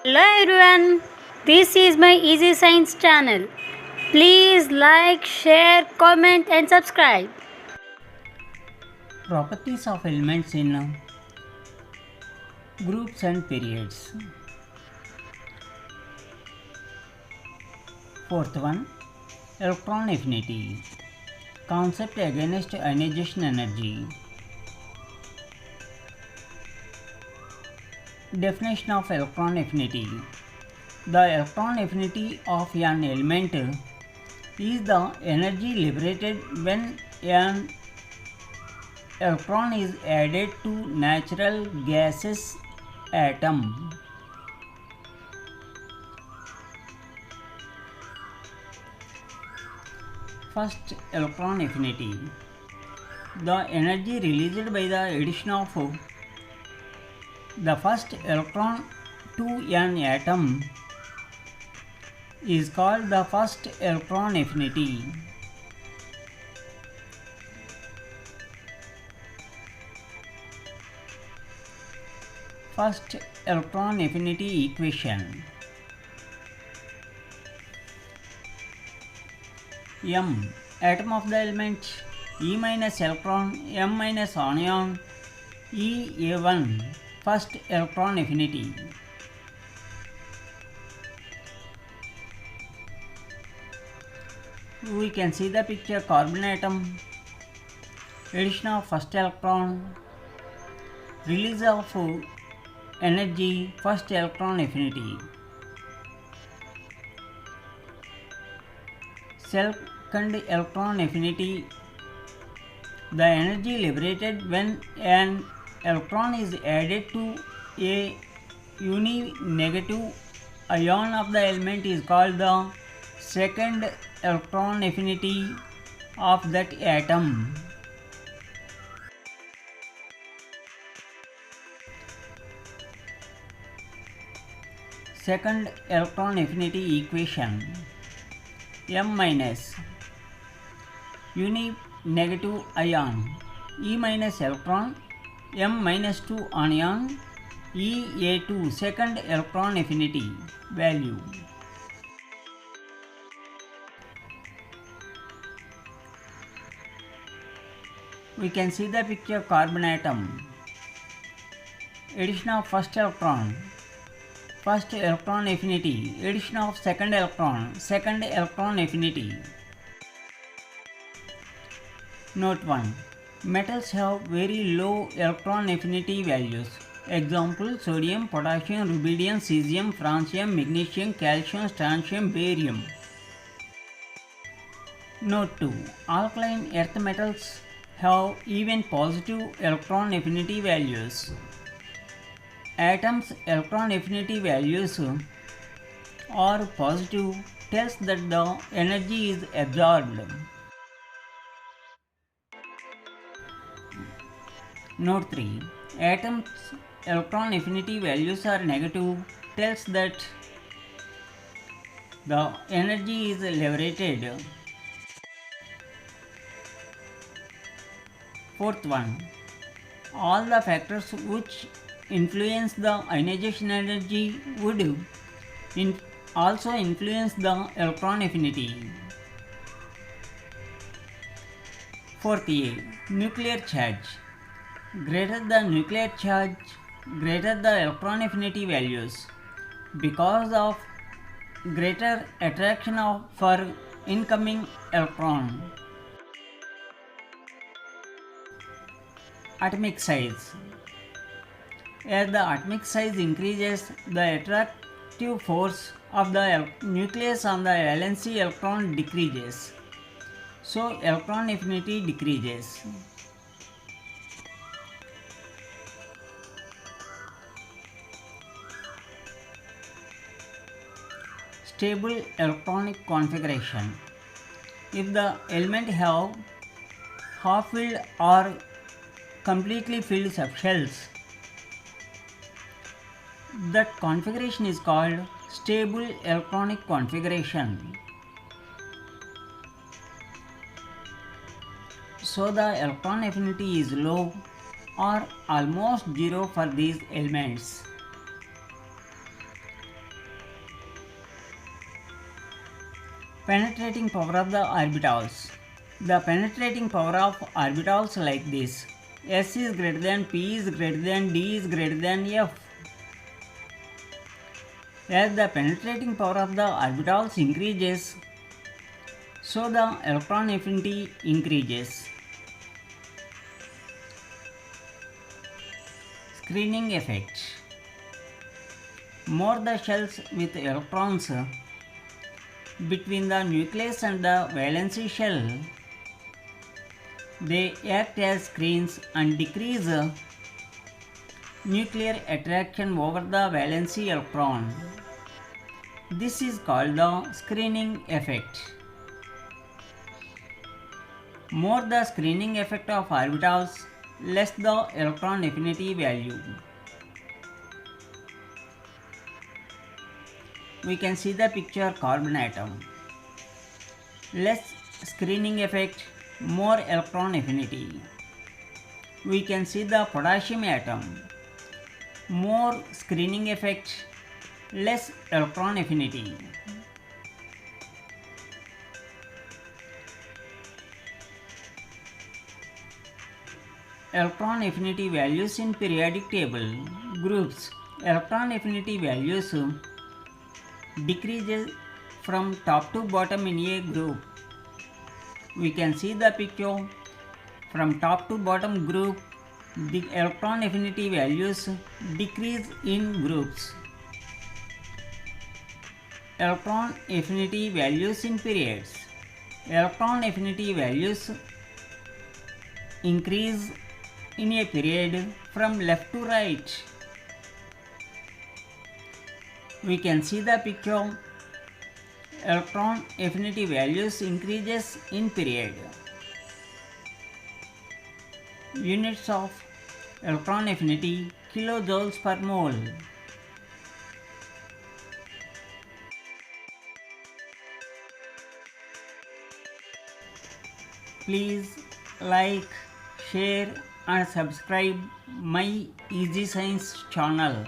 Hello everyone, this is my Easy Science channel. Please like, share, comment and subscribe. Properties of elements in groups and periods. Fourth one, electron affinity. Concept against ionization energy. Definition of electron affinity. The electron affinity of an element is the energy liberated when an electron is added to natural gases atom. First, electron affinity. The energy released by the addition of the first electron to an atom is called the first electron affinity. First electron affinity equation. M, atom of the element, E minus electron, M minus anion, E(A1), first electron affinity. We can see the picture: carbon atom, addition of first electron, release of energy, first electron affinity. Second electron affinity. The energy liberated when an electron is added to a uni-negative ion of the element is called the second electron affinity of that atom. Second electron affinity equation. M minus uni-negative ion, E minus electron, M minus 2 anion, E(A2), second electron affinity value. We can see the picture: carbon atom, addition of first electron affinity, addition of second electron affinity. Note 1. Metals have very low electron affinity values. Example: sodium, potassium, rubidium, cesium, francium, magnesium, calcium, strontium, barium. Note 2. Alkaline earth metals have even positive electron affinity values. Atoms' electron affinity values are positive tells that the energy is absorbed. Note 3. Atoms' electron affinity values are negative tells that the energy is liberated. Fourth one. All the factors which influence the ionization energy would also influence the electron affinity. Fourth A. Nuclear charge. Greater the nuclear charge, greater the electron affinity values because of greater attraction for incoming electron. Atomic size. As the atomic size increases, the attractive force of the nucleus on the valence electron decreases. So electron affinity decreases. Stable electronic configuration. If the element have half-filled or completely filled subshells, that configuration is called stable electronic configuration. So the electron affinity is low or almost zero for these elements. Penetrating power of the orbitals. The penetrating power of orbitals like this. S is greater than P is greater than D is greater than F. As the penetrating power of the orbitals increases, so the electron affinity increases. Screening effect. More the shells with electrons between the nucleus and the valency shell, they act as screens and decrease nuclear attraction over the valency electron. This is called the screening effect. More the screening effect of orbitals, less the electron affinity value. We can see the picture carbon atom. Less screening effect, more electron affinity. We can see the potassium atom. More screening effect, less electron affinity. Electron affinity values in periodic table. Groups. Electron affinity values decreases from top to bottom in a group. We can see the picture. From top to bottom group, the electron affinity values decrease in groups. Electron affinity values in periods. Electron affinity values increase in a period from left to right. We can see the picture. Electron affinity values increases in period. Units of electron affinity, kilojoules per mole. Please like, share and subscribe my Easy Science channel.